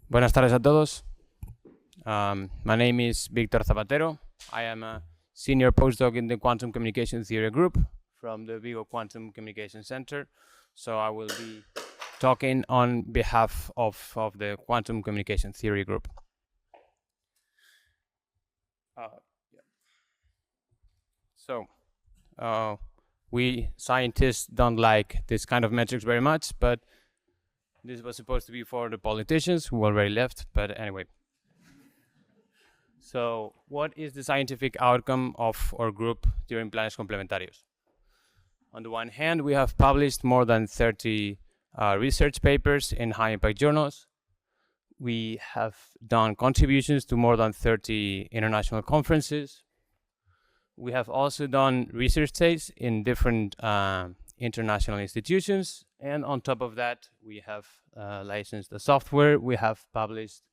Buenas tardes a todos. My name is Víctor Zapatero. I am a senior postdoc in the Quantum Communication Theory group from the Vigo Quantum Communication Center. So I will be talking on behalf of the Quantum Communication Theory group. We scientists don't like this kind of metrics very much, but this was supposed to be for the politicians who already left, but anyway. So what is the scientific outcome of our group during Planes Complementarios? On the one hand, we have published more than 30 research papers in high-impact journals. We have done contributions to more than 30 international conferences. We have also done research stays in different international institutions. And on top of that, we have licensed the software. We have published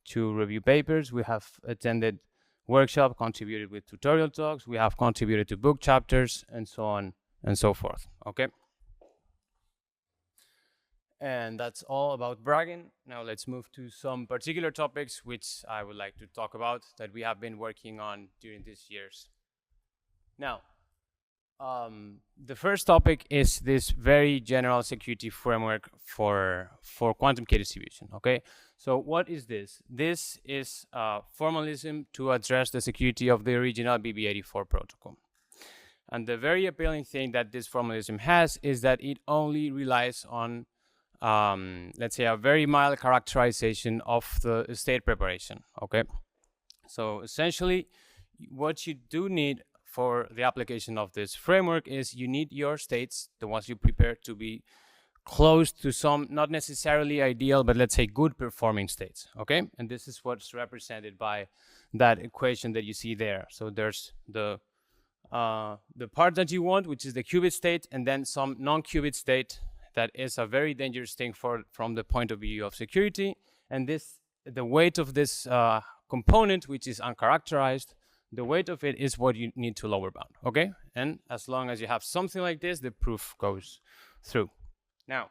2 review papers. We have attended workshops, contributed with tutorial talks. We have contributed to book chapters, and so on and so forth. Okay. And that's all about bragging. Now let's move to some particular topics which I would like to talk about that we have been working on during these years. Now, the first topic is this very general security framework for quantum key distribution. Okay, so what is this? This is formalism to address the security of the original BB84 protocol. And the very appealing thing that this formalism has is that it only relies on, let's say, a very mild characterization of the state preparation. Okay, so essentially, what you do need for the application of this framework is you need your states, the ones you prepare, to be close to some, not necessarily ideal, but let's say good performing states, okay? And this is what's represented by that equation that you see there. So there's the part that you want, which is the qubit state, and then some non-qubit state that is a very dangerous thing from the point of view of security. And the weight of this component, which is uncharacterized, the weight of it is what you need to lower bound, okay? And as long as you have something like this, the proof goes through. Now,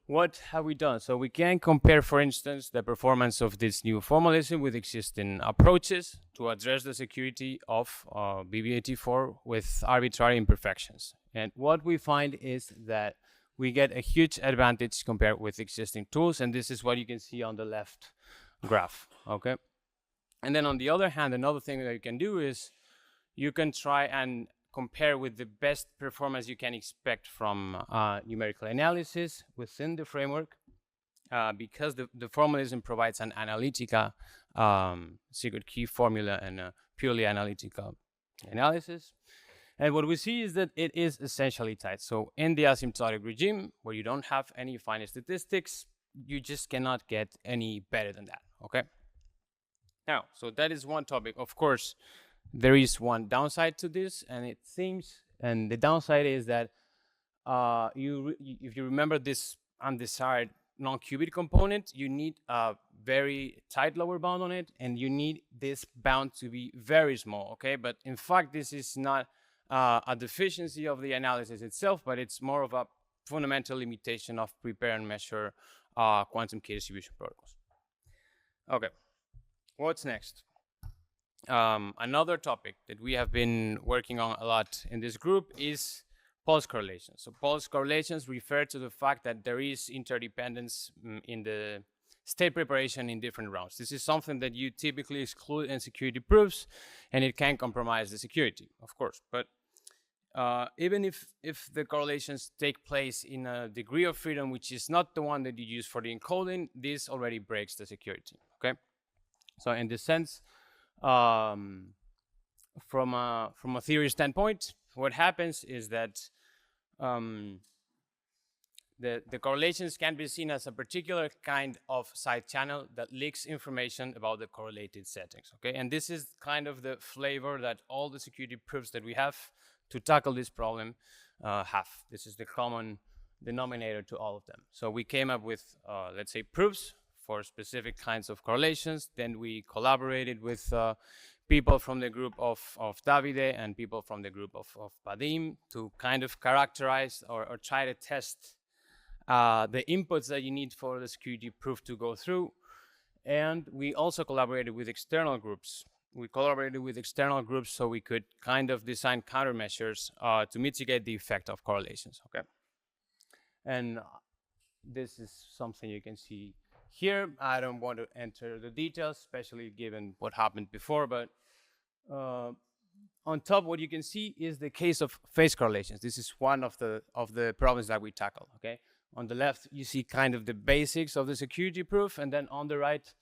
what have we done? So we can compare, for instance, the performance of this new formalism with existing approaches to address the security of BB84 with arbitrary imperfections. And what we find is that we get a huge advantage compared with existing tools, and this is what you can see on the left graph, okay? And then on the other hand, another thing that you can do is you can try and compare with the best performance you can expect from numerical analysis within the framework, because the formalism provides an analytical secret key formula and a purely analytical analysis. And what we see is that it is essentially tight. So in the asymptotic regime, where you don't have any finite statistics, you just cannot get any better than that, okay? Now, so that is one topic. Of course, there is one downside to this, and it seems, and the downside is that if you remember this undesired non-qubit component, you need a very tight lower bound on it, and you need this bound to be very small, okay? But in fact, this is not a deficiency of the analysis itself, but it's more of a fundamental limitation of prepare and measure quantum key distribution protocols. Okay. What's next? Another topic that we have been working on a lot in this group is pulse correlations. So pulse correlations refer to the fact that there is interdependence in the state preparation in different rounds. This is something that you typically exclude in security proofs, and it can compromise the security, of course. But even if the correlations take place in a degree of freedom which is not the one that you use for the encoding, this already breaks the security, okay? So in this sense, from a theory standpoint, what happens is that the correlations can be seen as a particular kind of side channel that leaks information about the correlated settings, okay? And this is kind of the flavor that all the security proofs that we have to tackle this problem have. This is the common denominator to all of them. So we came up with, let's say, proofs for specific kinds of correlations. Then we collaborated with people from the group of Davide and people from the group of Vadim to kind of characterize or try to test the inputs that you need for the security proof to go through. And we also collaborated with external groups. We collaborated with external groups so we could kind of design countermeasures to mitigate the effect of correlations, okay? And this is something you can see here. I don't want to enter the details, especially given what happened before, but on top, what you can see is the case of phase correlations. This is one of the problems that we tackle, okay? On the left, you see kind of the basics of the security proof, and then on the right,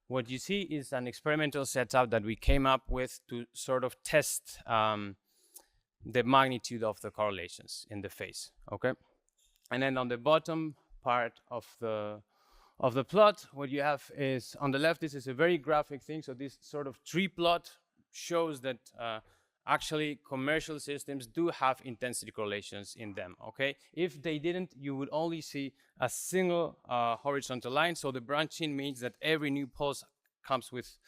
what you see is an experimental setup that we came up with to sort of test the magnitude of the correlations in the phase, okay? And then on the bottom part of the plot, what you have is, on the left, this is a very graphic thing. So this sort of tree plot shows that actually commercial systems do have intensity correlations in them, okay? If they didn't, you would only see a single horizontal line. So the branching means that every new pulse comes with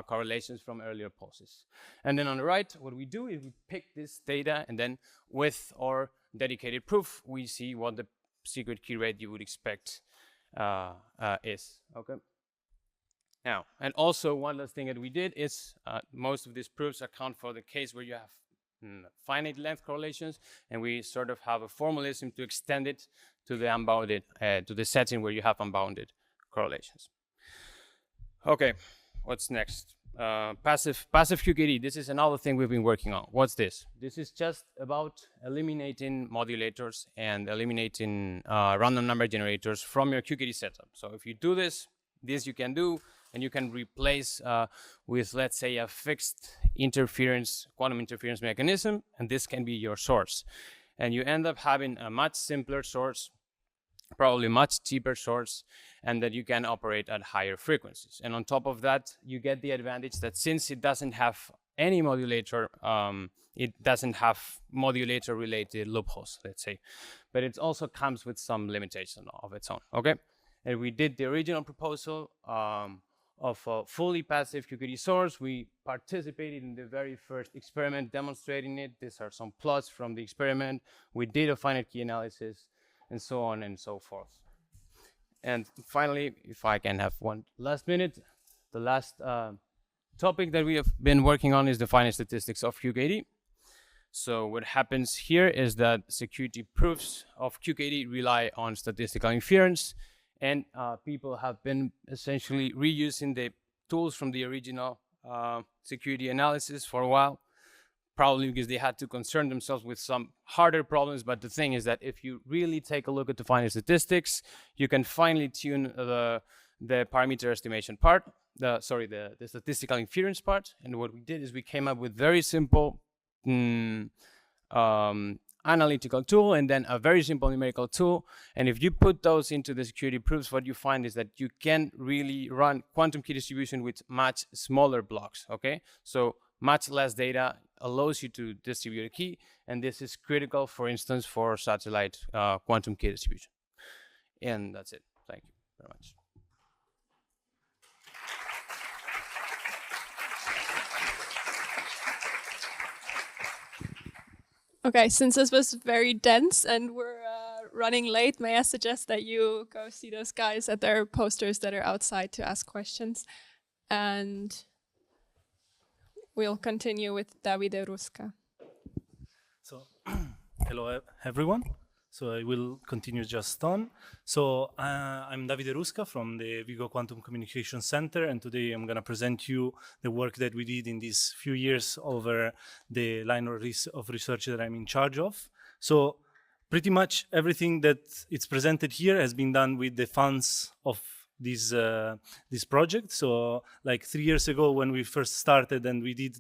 correlations from earlier pulses. And then on the right, what we do is we pick this data, and then with our dedicated proof, we see what the secret key rate you would expect is, okay? Now, and also one last thing that we did is most of these proofs account for the case where you have finite length correlations, and we sort of have a formalism to extend it to the unbounded, to the setting where you have unbounded correlations. Okay, what's next? Passive QKD. This is another thing we've been working on. What's this? This is just about eliminating modulators and eliminating random number generators from your QKD setup. So if you do this you can do, and you can replace with, let's say, a fixed interference, quantum interference mechanism, and this can be your source. And you end up having a much simpler source, probably much cheaper source, and that you can operate at higher frequencies. And on top of that, you get the advantage that since it doesn't have any modulator, it doesn't have modulator-related loopholes, let's say. But it also comes with some limitation of its own, okay? And we did the original proposal of a fully passive QKD source. We participated in the very first experiment demonstrating it. These are some plots from the experiment. We did a finite key analysis, and so on and so forth. And finally, if I can have one last minute, the last topic that we have been working on is the finite statistics of QKD. So what happens here is that security proofs of QKD rely on statistical inference, and people have been essentially reusing the tools from the original security analysis for a while, probably because they had to concern themselves with some harder problems. But the thing is that if you really take a look at the finite statistics, you can finely tune the parameter estimation part, the statistical inference part. And what we did is we came up with very simple analytical tool, and then a very simple numerical tool. And if you put those into the security proofs, what you find is that you can really run quantum key distribution with much smaller blocks, okay? So much less data allows you to distribute a key, and this is critical, for instance, for satellite quantum key distribution. And that's it. Thank you very much. Okay, since this was very dense and we're running late, may I suggest that you go see those guys at their posters that are outside to ask questions. And we'll continue with Davide Rusca. So, hello everyone. So I will continue just on. So I'm Davide Rusca from the Vigo Quantum Communication Center, and today I'm going to present you the work that we did in these few years over the line of research that I'm in charge of. So pretty much everything that it's presented here has been done with the funds of this project. So like 3 years ago when we first started and we did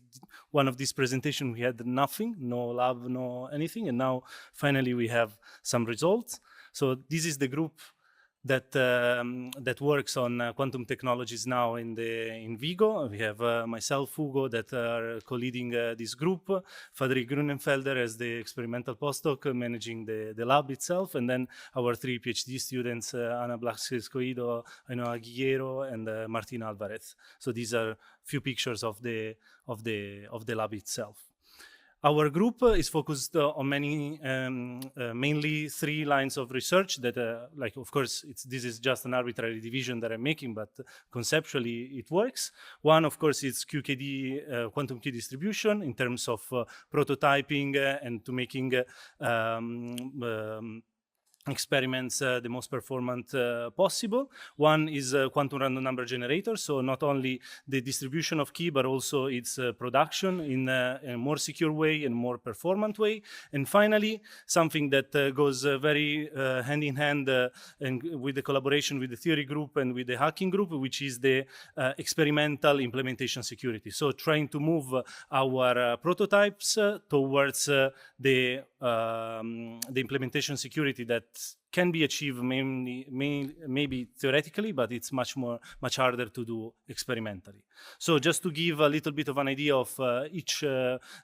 one of these presentations, we had nothing, no lab, no anything, and now finally we have some results. So this is the group that that works on quantum technologies now in Vigo. We have myself, Hugo, that are co-leading this group, Frederick Grunenfelder as the experimental postdoc managing the lab itself, and then our 3 PhD students, Ana Blasquez-Coido, Ainhoa Guillero, and Martina Alvarez. So these are few pictures of the lab itself. Our group is focused on mainly 3 lines of research that, like, of course, this is just an arbitrary division that I'm making, but conceptually it works. One, of course, is QKD, quantum key distribution, in terms of prototyping and to making experiments the most performant possible. One is quantum random number generator, so not only the distribution of key, but also its production in a more secure way and more performant way. And finally, something that goes very hand in hand and with the collaboration with the theory group and with the hacking group, which is the experimental implementation security. So trying to move our prototypes towards the implementation security that can be achieved maybe theoretically, but it's much harder to do experimentally. So just to give a little bit of an idea of each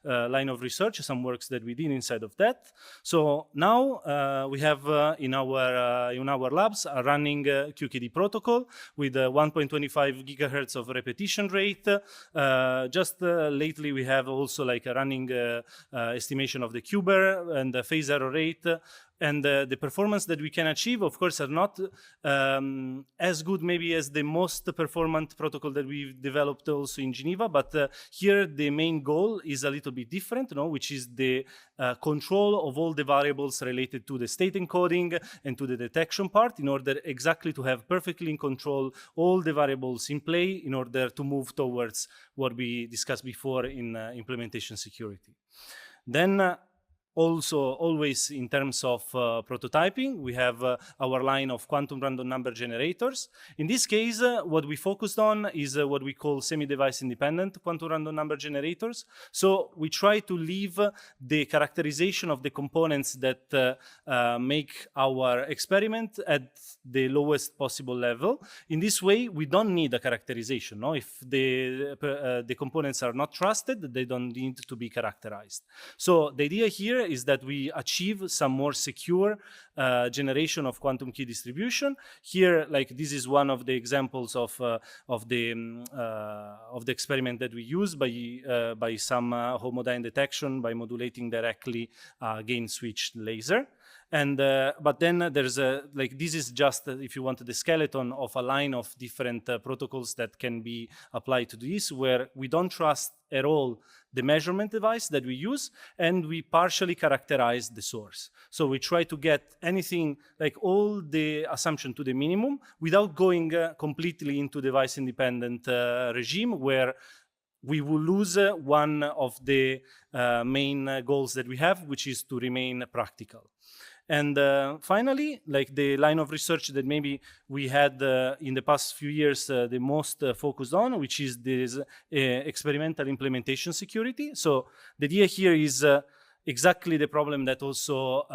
line of research, some works that we did inside of that. So now we have in our labs a running QKD protocol with 1.25 gigahertz of repetition rate. Just lately we have also like a running estimation of the Q-bar and the phase error rate. And the performance that we can achieve, of course, are not as good maybe as the most performant protocol that we've developed also in Geneva, but here the main goal is a little bit different, which is the control of all the variables related to the state encoding and to the detection part, in order exactly to have perfectly in control all the variables in play in order to move towards what we discussed before in implementation security. Then also, always in terms of prototyping, we have our line of quantum random number generators. In this case, what we focused on is what we call semi-device independent quantum random number generators. So we try to leave the characterization of the components that make our experiment at the lowest possible level. In this way, we don't need a characterization. No? If the components are not trusted, they don't need to be characterized. So the idea here is that we achieve some more secure generation of quantum key distribution. Here, like this is one of the examples of the experiment that we use by some homodyne detection by modulating directly gain switched laser. And but then there's this is just if you want the skeleton of a line of different protocols that can be applied to this, where we don't trust at all the measurement device that we use, and we partially characterize the source. So we try to get anything, like all the assumption to the minimum, without going completely into device independent regime, where we will lose one of the main goals that we have, which is to remain practical. And finally, like the line of research that maybe we had in the past few years the most focused on, which is this experimental implementation security. So the idea here is exactly the problem that also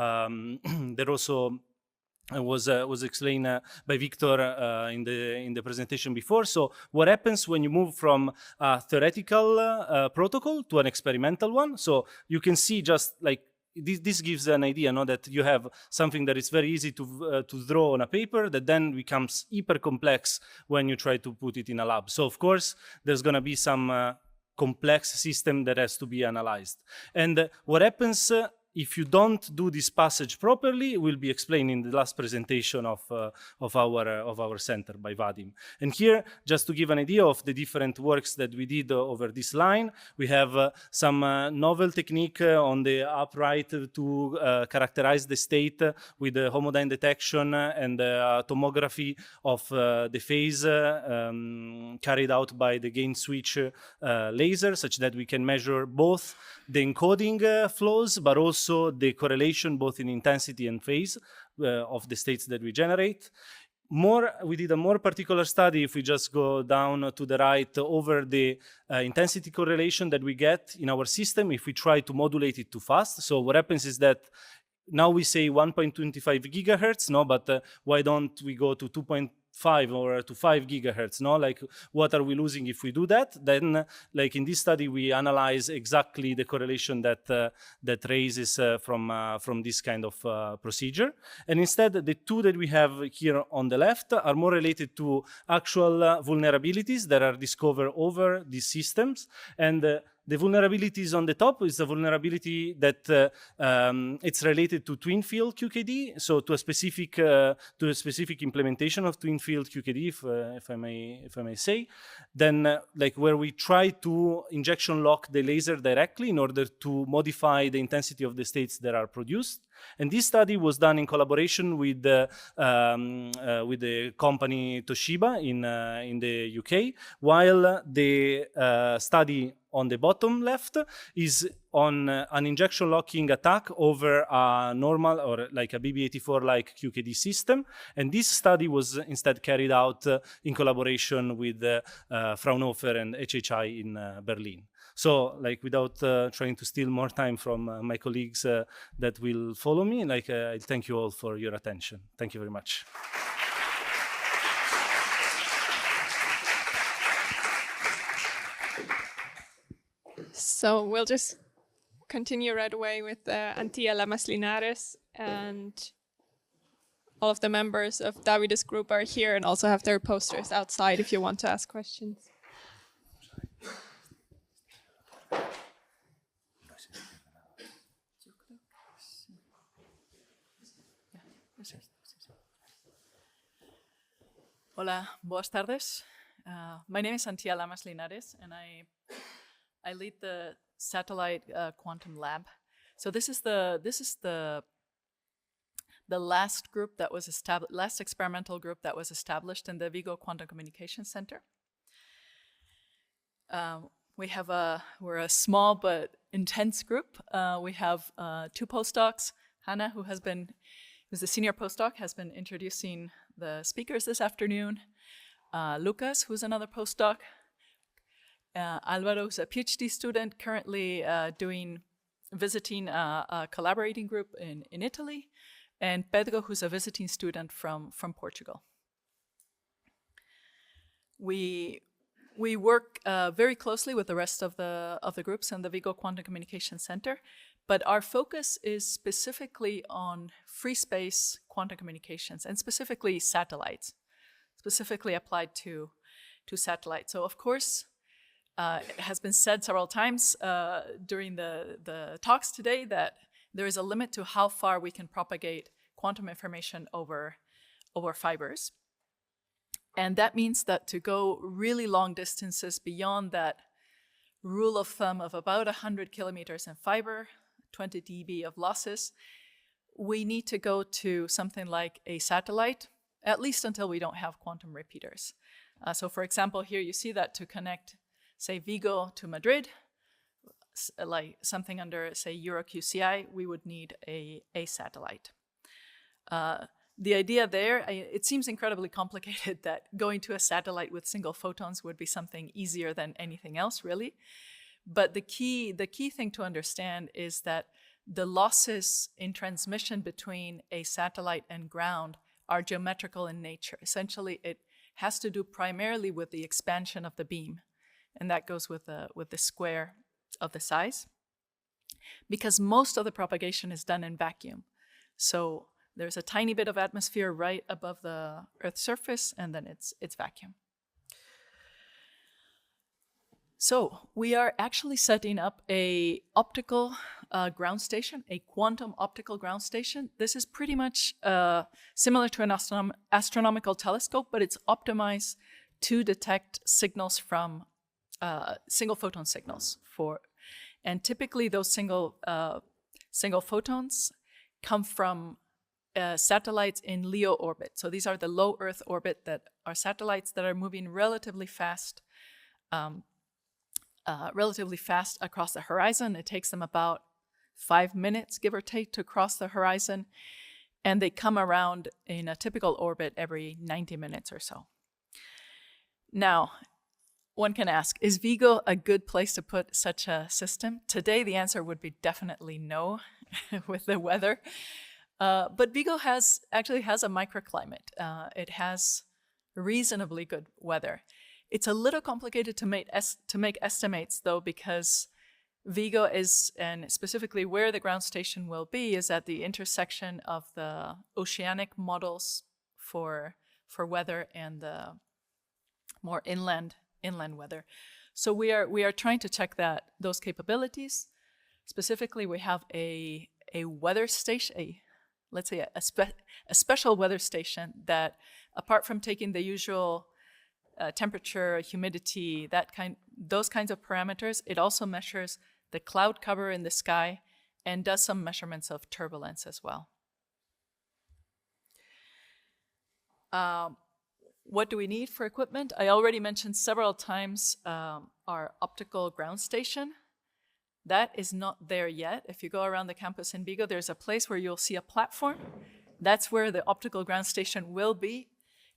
was explained by Victor in the presentation before. So what happens when you move from a theoretical protocol to an experimental one? So you can see just like this gives an idea, that you have something that is very easy to draw on a paper that then becomes hyper complex when you try to put it in a lab. So of course, there's going to be some complex system that has to be analyzed. And what happens if you don't do this passage properly will be explained in the last presentation of our center by Vadim. And here, just to give an idea of the different works that we did over this line, we have some novel technique on the upright to characterize the state with the homodyne detection and tomography of the phase carried out by the gain switch laser, such that we can measure both the encoding flows, but also the correlation both in intensity and phase of the states that we generate. We did a more particular study, if we just go down to the right, over the intensity correlation that we get in our system if we try to modulate it too fast. So what happens is that now we say 1.25 gigahertz, but why don't we go to 2.5 or to 5 gigahertz, like what are we losing if we do that? Then like in this study we analyze exactly the correlation that raises from this kind of procedure. And instead the two that we have here on the left are more related to actual vulnerabilities that are discovered over these systems. And the vulnerabilities on the top is a vulnerability that it's related to twin field QKD, so to a specific implementation of twin field QKD, if I may say. Then, like where we try to injection lock the laser directly in order to modify the intensity of the states that are produced. And this study was done in collaboration with the company Toshiba in the UK, while the study on the bottom left is on an injection locking attack over a normal or like a BB84-like QKD system. And this study was instead carried out in collaboration with Fraunhofer and HHI in Berlin. So, like, without trying to steal more time from my colleagues that will follow me, like, I thank you all for your attention. Thank you very much. So we'll just continue right away with Antía Lamas-Linares, and all of the members of Davide's group are here and also have their posters outside if you want to ask questions. Hola, boas tardes. My name is Antía Lamas-Linares, and I lead the satellite quantum lab. So this is the last group that was established, last experimental group that was established in the Vigo Quantum Communication Center. We're a small but intense group. We have 2 postdocs. Hannah, who's the senior postdoc, has been introducing the speakers this afternoon. Lucas, who's another postdoc. Alvaro, who's a PhD student, currently visiting a collaborating group in Italy. And Pedro, who's a visiting student from Portugal. We work very closely with the rest of the groups in the Vigo Quantum Communication Center, but our focus is specifically on free space quantum communications, and specifically satellites, specifically applied to satellites. So of course, it has been said several times during the talks today that there is a limit to how far we can propagate quantum information over fibers. And that means that to go really long distances beyond that rule of thumb of about 100 kilometers in fiber, 20 dB of losses, we need to go to something like a satellite, at least until we don't have quantum repeaters. So for example, here you see that to connect, say, Vigo to Madrid, like something under, say, EuroQCI, we would need a satellite. The idea there, it seems incredibly complicated that going to a satellite with single photons would be something easier than anything else, really. But the key thing to understand is that the losses in transmission between a satellite and ground are geometrical in nature. Essentially, it has to do primarily with the expansion of the beam, and that goes with the square of the size, because most of the propagation is done in vacuum. So there's a tiny bit of atmosphere right above the Earth's surface, and then it's vacuum. So we are actually setting up a optical ground station, a quantum optical ground station. This is pretty much similar to an astronomical telescope, but it's optimized to detect signals from single photon signals. And typically those single photons come from satellites in LEO orbit. So these are the low Earth orbit that are satellites that are moving relatively fast across the horizon. It takes them about 5 minutes, give or take, to cross the horizon, and they come around in a typical orbit every 90 minutes or so. Now, one can ask, is Vigo a good place to put such a system? Today, the answer would be definitely no, with the weather. But Vigo actually has a microclimate. It has reasonably good weather. It's a little complicated to make estimates, though, because Vigo is, and specifically where the ground station will be, is at the intersection of the oceanic models for weather and the more inland weather. So we are trying to check those capabilities. Specifically, we have a weather station, let's say a special weather station that, apart from taking the usual temperature, humidity, those kinds of parameters, it also measures the cloud cover in the sky and does some measurements of turbulence as well. What do we need for equipment? I already mentioned several times our optical ground station. That is not there yet. If you go around the campus in Vigo, there's a place where you'll see a platform. That's where the optical ground station will be.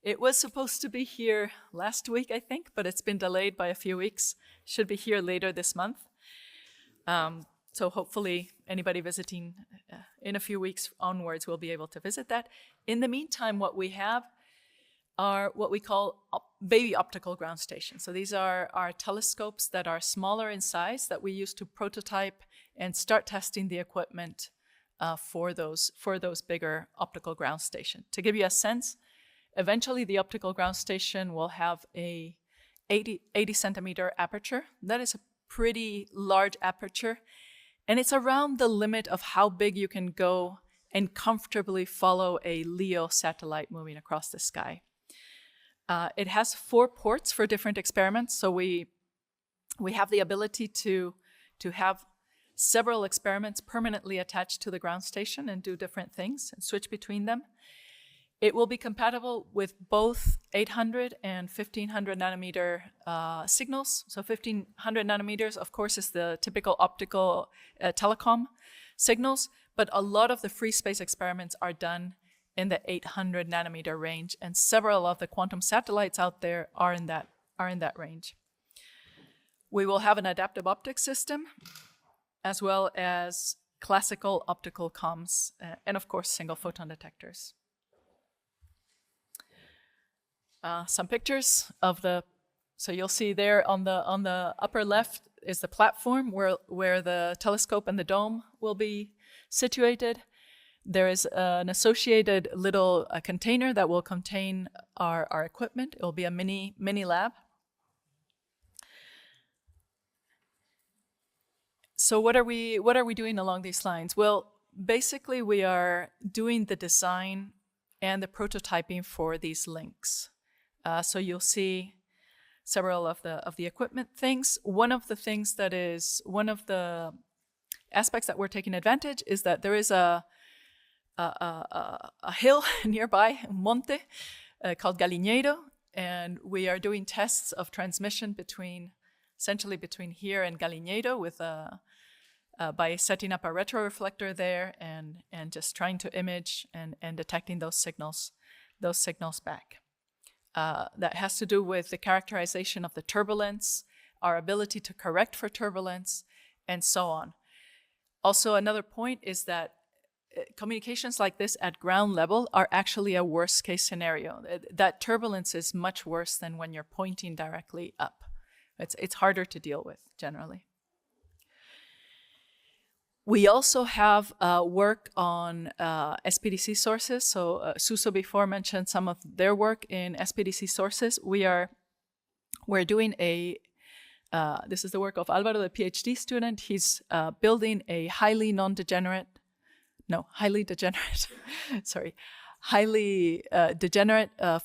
It was supposed to be here last week, I think, but it's been delayed by a few weeks. Should be here later this month. So hopefully anybody visiting in a few weeks onwards will be able to visit that. In the meantime, what we have are what we call baby optical ground stations. So these are our telescopes that are smaller in size that we use to prototype and start testing the equipment for those bigger optical ground stations. To give you a sense, eventually the optical ground station will have a 80 centimeter aperture. That is a pretty large aperture, and it's around the limit of how big you can go and comfortably follow a LEO satellite moving across the sky. It has 4 ports for different experiments, so we have the ability to have several experiments permanently attached to the ground station and do different things and switch between them. It will be compatible with both 800 and 1500 nanometer signals. So 1500 nanometers, of course, is the typical optical telecom signals, but a lot of the free space experiments are done in the 800 nanometer range, and several of the quantum satellites out there are in that range. We will have an adaptive optics system, as well as classical optical comms, and of course single photon detectors. Some pictures of so you'll see there on the upper left is the platform where the telescope and the dome will be situated. There is an associated little container that will contain our equipment. It will be a mini lab. So what are we doing along these lines? Well, basically we are doing the design and the prototyping for these links. So you'll see several of the equipment things. One of the aspects that we're taking advantage is that there is a hill nearby, monte, called Galiñeiro, and we are doing tests of transmission essentially between here and Galiñeiro with by setting up a retroreflector there and just trying to image and detecting those signals back. That has to do with the characterization of the turbulence, our ability to correct for turbulence, and so on. Also, another point is that communications like this at ground level are actually a worst case scenario. That turbulence is much worse than when you're pointing directly up. It's harder to deal with generally. We also have work on SPDC sources. So Suso before mentioned some of their work in SPDC sources. We're doing this is the work of Alvaro, the PhD student. He's building a highly degenerate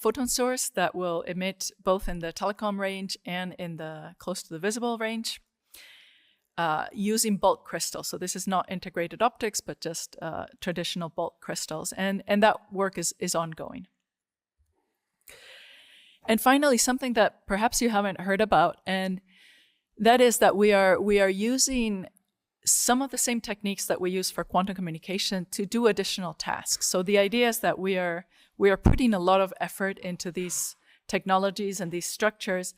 photon source that will emit both in the telecom range and in the close to the visible range, using bulk crystals. So this is not integrated optics, but just traditional bulk crystals, and that work is ongoing. And finally, something that perhaps you haven't heard about, and that is that we are using some of the same techniques that we use for quantum communication to do additional tasks. So the idea is that we are putting a lot of effort into these technologies and these structures,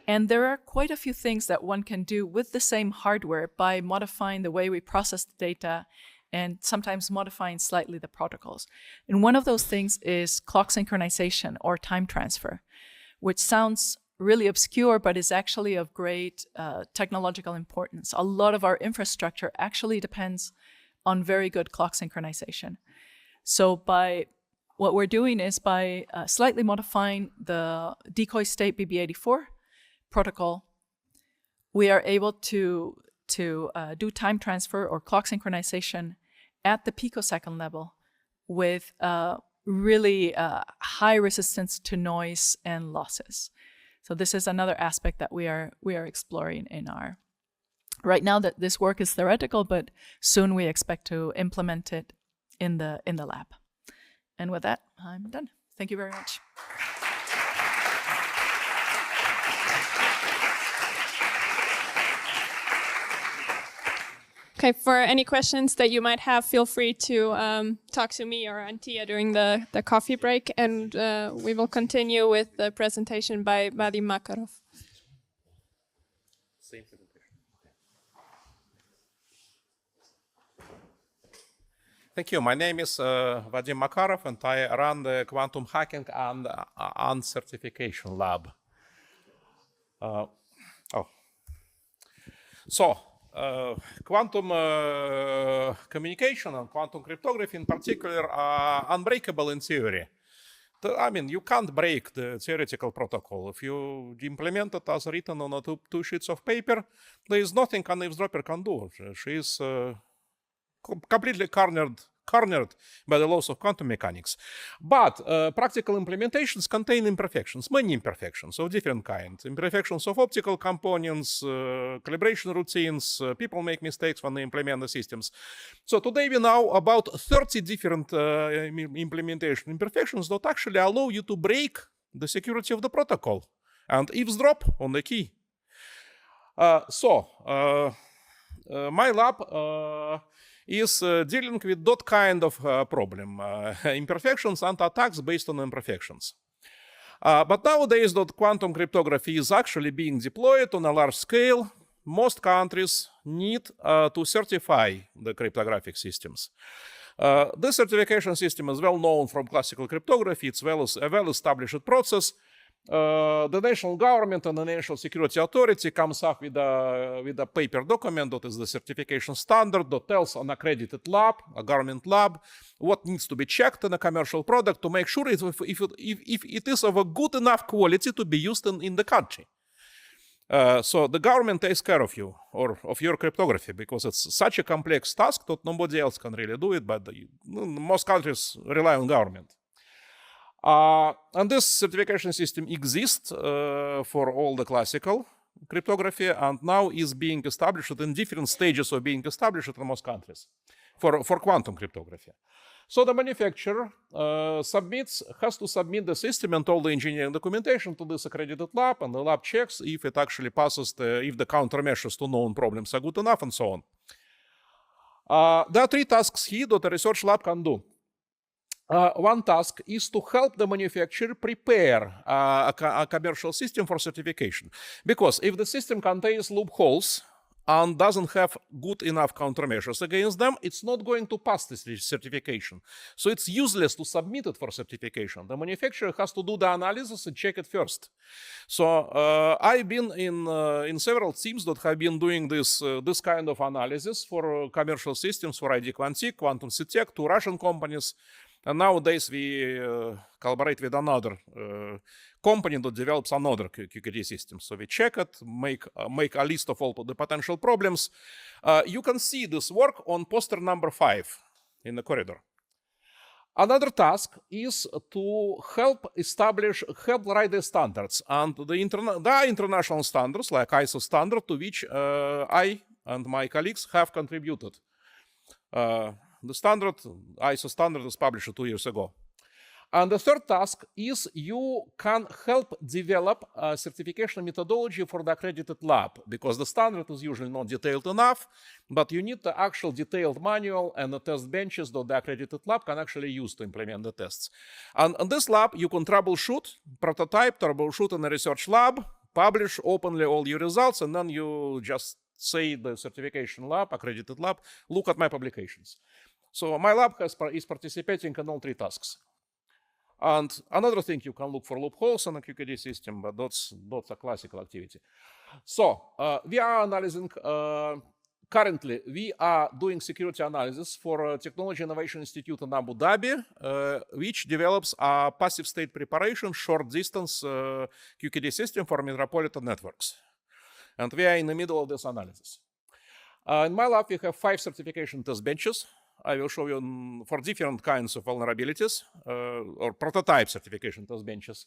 and there are quite a few things that one can do with the same hardware by modifying the way we process the data and sometimes modifying slightly the protocols. And one of those things is clock synchronization or time transfer, which sounds really obscure, but is actually of great technological importance. A lot of our infrastructure actually depends on very good clock synchronization. So what we're doing is by slightly modifying the decoy state BB84 protocol, we are able to do time transfer or clock synchronization at the picosecond level with really high resistance to noise and losses. So this is another aspect that we are exploring in our. Right now, that this work is theoretical, but soon we expect to implement it in the lab. And with that, I'm done. Thank you very much. Okay, for any questions that you might have, feel free to talk to me or Antía during the coffee break, and we will continue with the presentation by Vadim Makarov. Same presentation. Thank you. My name is Vadim Makarov, and I run the Quantum Hacking and Uncertification Lab. Quantum communication and quantum cryptography in particular are unbreakable in theory. I mean, you can't break the theoretical protocol. If you implement it as written on two sheets of paper, there is nothing an eavesdropper can do. She is completely cornered by the laws of quantum mechanics. But practical implementations contain imperfections, many imperfections of different kinds. Imperfections of optical components, calibration routines, people make mistakes when they implement the systems. So today we know about 30 different implementation imperfections that actually allow you to break the security of the protocol and eavesdrop on the key. My lab is dealing with that kind of problem, imperfections and attacks based on imperfections. But nowadays, that quantum cryptography is actually being deployed on a large scale. Most countries need to certify the cryptographic systems. This certification system is well known from classical cryptography. It's a well-established process. The national government and the National Security Authority comes up with a paper document that is the certification standard that tells an accredited lab, a government lab, what needs to be checked in a commercial product to make sure if it is of a good enough quality to be used in the country. So the government takes care of you or of your cryptography because it's such a complex task that nobody else can really do it, but most countries rely on government. And this certification system exists for all the classical cryptography and now is being established in different stages of being established in most countries for quantum cryptography. So the manufacturer has to submit the system and all the engineering documentation to this accredited lab, and the lab checks if it actually passes, if the countermeasures to known problems are good enough, and so on. There are three tasks here that a research lab can do. One task is to help the manufacturer prepare a commercial system for certification. Because if the system contains loopholes and doesn't have good enough countermeasures against them, it's not going to pass this certification. So it's useless to submit it for certification. The manufacturer has to do the analysis and check it first. So I've been in several teams that have been doing this kind of analysis for commercial systems for ID Quantic, Quantum CTEC, two Russian companies. And nowadays we collaborate with another company that develops another QKD system. So we check it, make a list of all the potential problems. You can see this work on poster number 5 in the corridor. Another task is to help write the standards. And there are international standards like ISO standard to which I and my colleagues have contributed. The standard, ISO standard, was published 2 years ago. And the third task is you can help develop a certification methodology for the accredited lab, because the standard is usually not detailed enough, but you need the actual detailed manual and the test benches that the accredited lab can actually use to implement the tests. And in this lab, you can prototype, troubleshoot in a research lab, publish openly all your results, and then you just say the certification lab, accredited lab, look at my publications. So my lab is participating in all three tasks. And another thing, you can look for loopholes in a QKD system, but that's a classical activity. So we are analyzing, currently we are doing security analysis for Technology Innovation Institute in Abu Dhabi, which develops a passive state preparation, short distance QKD system for metropolitan networks. And we are in the middle of this analysis. In my lab, we have 5 certification test benches. I will show you for different kinds of vulnerabilities or prototype certification test benches.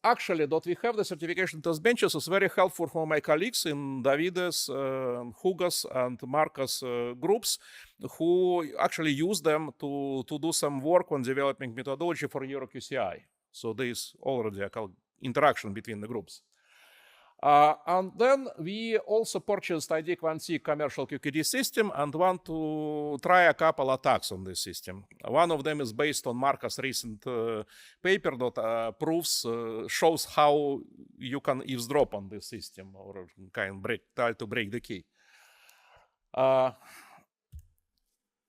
Actually, that we have the certification test benches is very helpful for my colleagues in Davide's, Hugo's, and Marco's groups, who actually use them to do some work on developing methodology for EuroQCI. So there is already a interaction between the groups. And then we also purchased ID1C commercial QKD system and want to try a couple attacks on this system. One of them is based on Marco's recent paper that shows how you can eavesdrop on this system or try to break the key.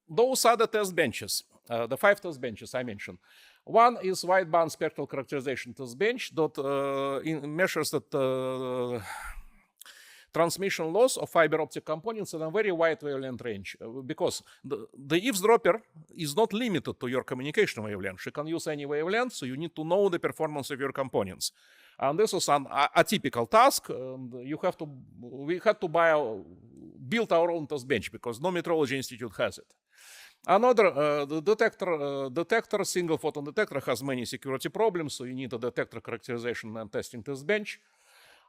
Those are the test benches, the 5 test benches I mentioned. One is wideband spectral characterization test bench that measures the transmission loss of fiber optic components in a very wide wavelength range, because the eavesdropper is not limited to your communication wavelength. You can use any wavelength, so you need to know the performance of your components. And this is an atypical task. We had to build our own test bench because no metrology institute has it. Another, the detector, single photon detector has many security problems, so you need a detector characterization and testing test bench.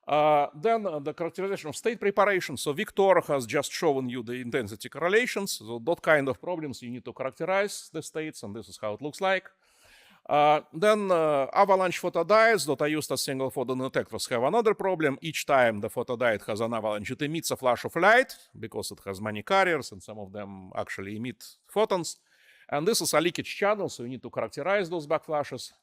Then the characterization of state preparation. So Victor has just shown you the intensity correlations. So that kind of problems you need to characterize the states, and this is how it looks like. Then avalanche photodiodes that are used as single photon detectors have another problem. Each time the photodiode has an avalanche, it emits a flash of light because it has many carriers and some of them actually emit photons. And this is a leakage channel, so you need to characterize those backflashes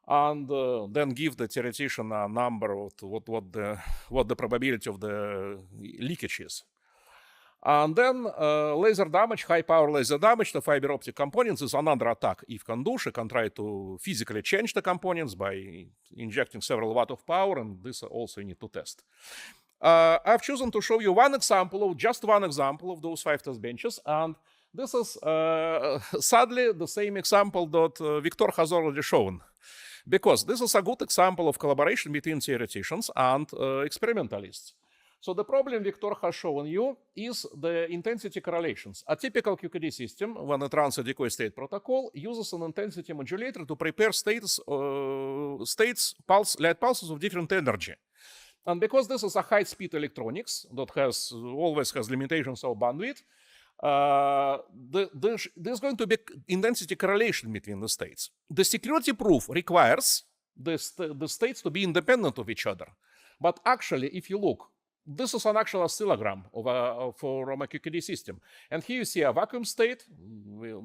and then give the theoretician a number of what the probability of the leakage is. And then laser damage, high power laser damage to fiber optic components is another attack. If can do, she can try to physically change the components by injecting several watts of power, and this also you need to test. I've chosen to show you just one example of those 5 test benches, and this is sadly the same example that Victor has already shown, because this is a good example of collaboration between theoreticians and experimentalists. So the problem Victor has shown you is the intensity correlations. A typical QKD system, when it runs a decoy state protocol, uses an intensity modulator to prepare light pulses of different energy. And because this is a high-speed electronics that always has limitations of bandwidth, there's going to be intensity correlation between the states. The security proof requires the states to be independent of each other. But actually, if you look, this is an actual oscillogram for a QKD system. And here you see a vacuum state,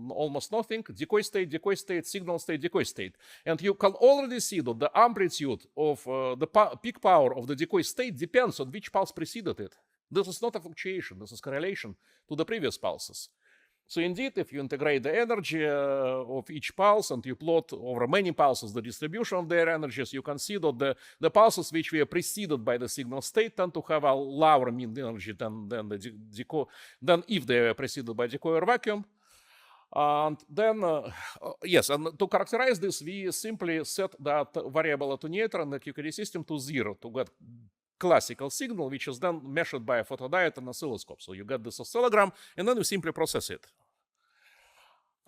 almost nothing, decoy state, signal state, decoy state. And you can already see that the amplitude of the peak power of the decoy state depends on which pulse preceded it. This is not a fluctuation, this is correlation to the previous pulses. So indeed, if you integrate the energy of each pulse and you plot over many pulses the distribution of their energies, you can see that the pulses which were preceded by the signal state tend to have a lower mean energy than if they were preceded by decoy or vacuum. And then, and to characterize this, we simply set that variable attenuator in the QKD system to 0 to get classical signal, which is then measured by a photodiode and oscilloscope. So you get this oscillogram, and then you simply process it.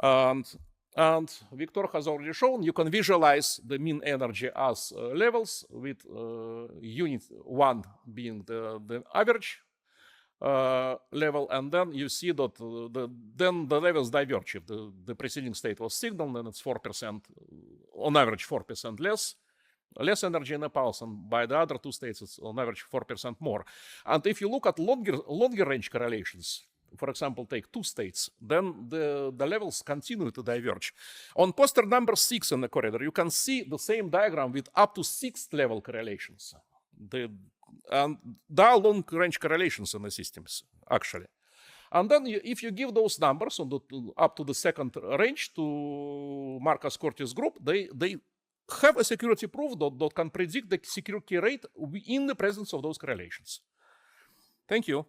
And Victor has already shown you can visualize the mean energy as levels, with unit 1 being the average level, and then you see that then the levels diverge. If the preceding state was signal, then it's 4%, on average 4% less energy in a pulse, and by the other 2 states it's on average 4% more. And if you look at longer range correlations, for example, take 2 states, then the levels continue to diverge. On poster number 6 in the corridor, you can see the same diagram with up to 6th level correlations. And there are long range correlations in the systems, actually. And then if you give those numbers up to the 2nd range to Marcus Cortis group, they have a security proof that can predict the security rate in the presence of those correlations. Thank you.